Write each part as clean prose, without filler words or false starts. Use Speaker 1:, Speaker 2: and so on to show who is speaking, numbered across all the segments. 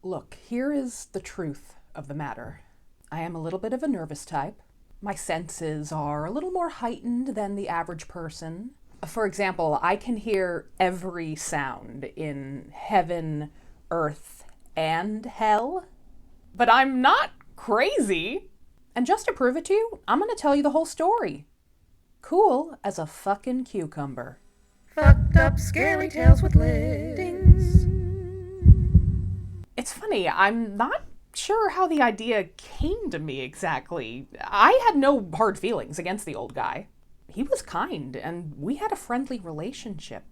Speaker 1: Look, here is the truth of the matter. I am a little bit of a nervous type. My senses are a little more heightened than the average person. For example, I can hear every sound in heaven, earth, and hell. But I'm not crazy. And just to prove it to you, I'm gonna tell you the whole story. Cool as a fucking cucumber.
Speaker 2: Fucked up scary tales with legs.
Speaker 1: It's funny, I'm not sure how the idea came to me exactly. I had no hard feelings against the old guy. He was kind, and we had a friendly relationship.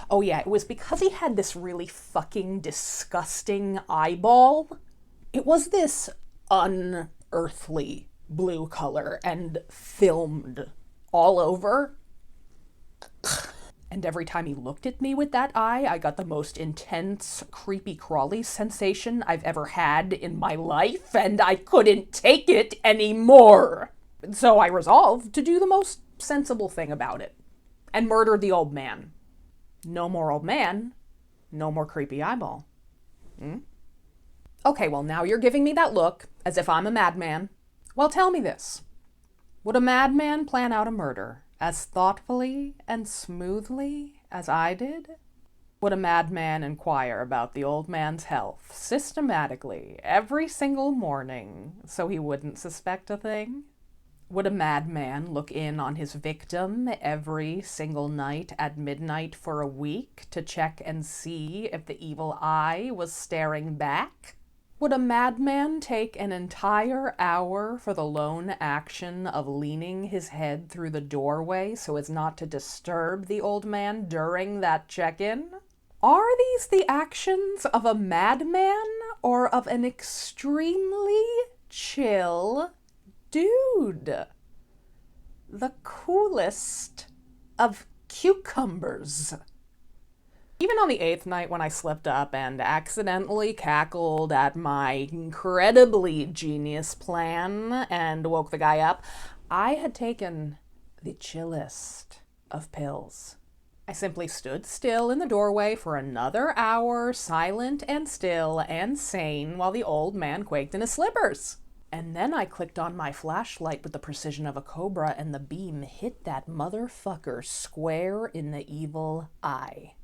Speaker 1: Oh yeah, it was because he had this really fucking disgusting eyeball. It was this unearthly blue color and filmed all over. And every time he looked at me with that eye, I got the most intense, creepy crawly sensation I've ever had in my life, and I couldn't take it anymore. So I resolved to do the most sensible thing about it, and murdered the old man. No more old man, no more creepy eyeball. Okay, well now you're giving me that look, as if I'm a madman. Well, tell me this. Would a madman plan out a murder as thoughtfully and smoothly as I did? Would a madman inquire about the old man's health systematically every single morning so he wouldn't suspect a thing? Would a madman look in on his victim every single night at midnight for a week to check and see if the evil eye was staring back? Would a madman take an entire hour for the lone action of leaning his head through the doorway so as not to disturb the old man during that check-in? Are these the actions of a madman or of an extremely chill dude? The coolest of cucumbers. Even on the 8th night when I slipped up and accidentally cackled at my incredibly genius plan and woke the guy up, I had taken the chillest of pills. I simply stood still in the doorway for another hour, silent and still and sane, while the old man quaked in his slippers. And then I clicked on my flashlight with the precision of a cobra, and the beam hit that motherfucker square in the evil eye.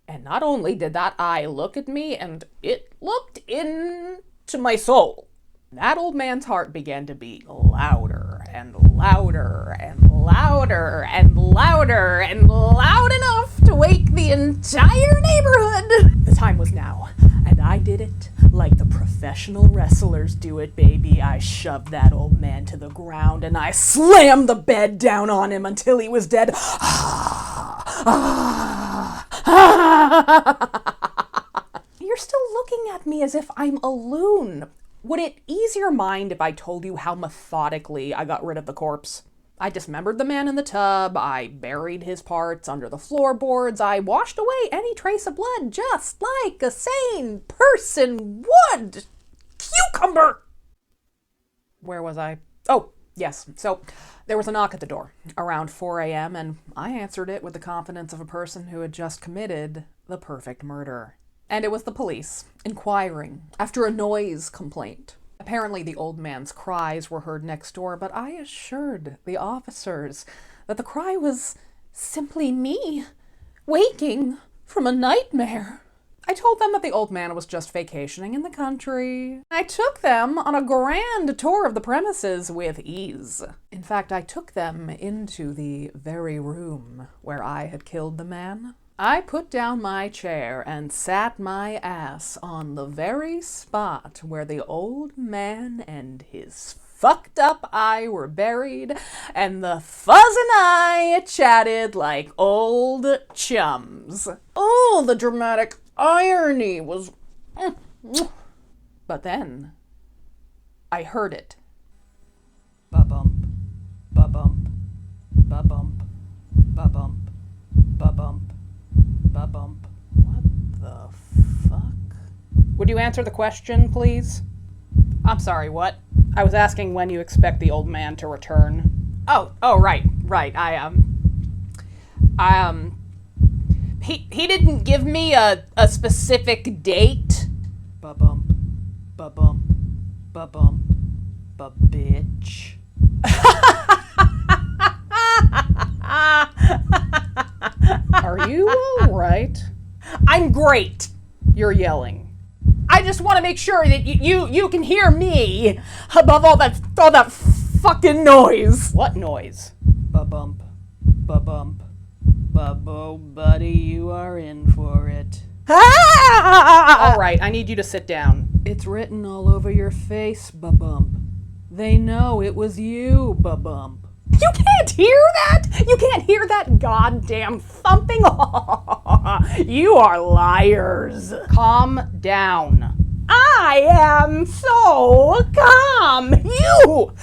Speaker 1: And not only did that eye look at me, and it looked into my soul. That old man's heart began to beat louder and louder and louder and louder and loud enough to wake the entire neighborhood. The time was now, and I did it like the professional wrestlers do it, baby. I shoved that old man to the ground and I slammed the bed down on him until he was dead. You're still looking at me as if I'm a loon. Would it ease your mind if I told you how methodically I got rid of the corpse? I dismembered the man in the tub, I buried his parts under the floorboards, I washed away any trace of blood just like a sane person would. Cucumber! Where was I? Oh, yes. So there was a knock at the door around 4 a.m. and I answered it with the confidence of a person who had just committed the perfect murder. And it was the police, inquiring after a noise complaint. Apparently the old man's cries were heard next door, but I assured the officers that the cry was simply me, waking from a nightmare. I told them that the old man was just vacationing in the country. I took them on a grand tour of the premises with ease. In fact, I took them into the very room where I had killed the man. I put down my chair and sat my ass on the very spot where the old man and his fucked up eye were buried, and the fuzz and I chatted like old chums. Oh, the dramatic irony was... But then I heard it. Ba-bump, ba-bump, ba-bump, ba-bump, ba-bump. Ba-bump. What the fuck? Would you answer the question, please? I'm sorry, what? I was asking when you expect the old man to return. Oh, right. He didn't give me a specific date. Ba-bump, Ba-bump, ba-bump, ba-bitch. Are you all right?
Speaker 3: I'm great.
Speaker 1: You're yelling.
Speaker 3: I just want to make sure that you can hear me above all that fucking noise.
Speaker 1: What noise? Ba-bump, ba-bump, ba-bo, buddy, you are in for it. All right, I need you to sit down. It's written all over your face, ba-bump. They know it was you, ba-bump.
Speaker 3: You can't hear that? You can't hear that goddamn thumping? You are liars.
Speaker 1: Calm down.
Speaker 3: I am so calm. You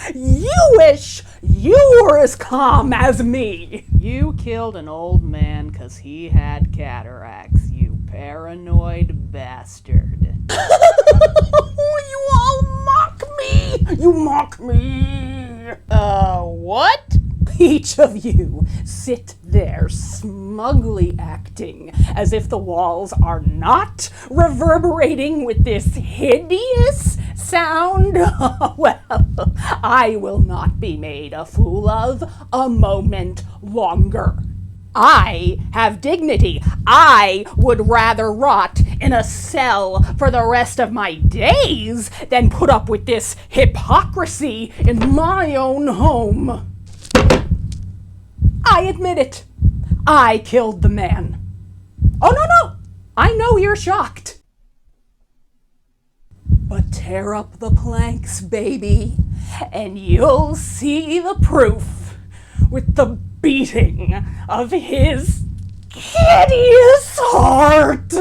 Speaker 3: wish you were as calm as me.
Speaker 1: You killed an old man 'cause he had cataracts, you paranoid bastard.
Speaker 3: You all mock me. You mock me.
Speaker 1: What?
Speaker 3: Each of you sit there smugly acting as if the walls are not reverberating with this hideous sound. Well, I will not be made a fool of a moment longer. I have dignity. I would rather rot in a cell for the rest of my days than put up with this hypocrisy in my own home. I admit it. I killed the man. Oh, no. I know you're shocked. But tear up the planks, baby, and you'll see the proof with the beating of his hideous heart.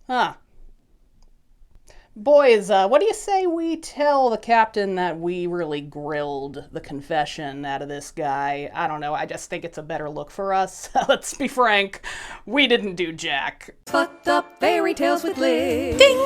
Speaker 1: Huh. Boys, what do you say we tell the captain that we really grilled the confession out of this guy? I don't know, I just think it's a better look for us. Let's be frank, we didn't do jack.
Speaker 2: Fucked up fairy tales with Liz.
Speaker 3: Ding!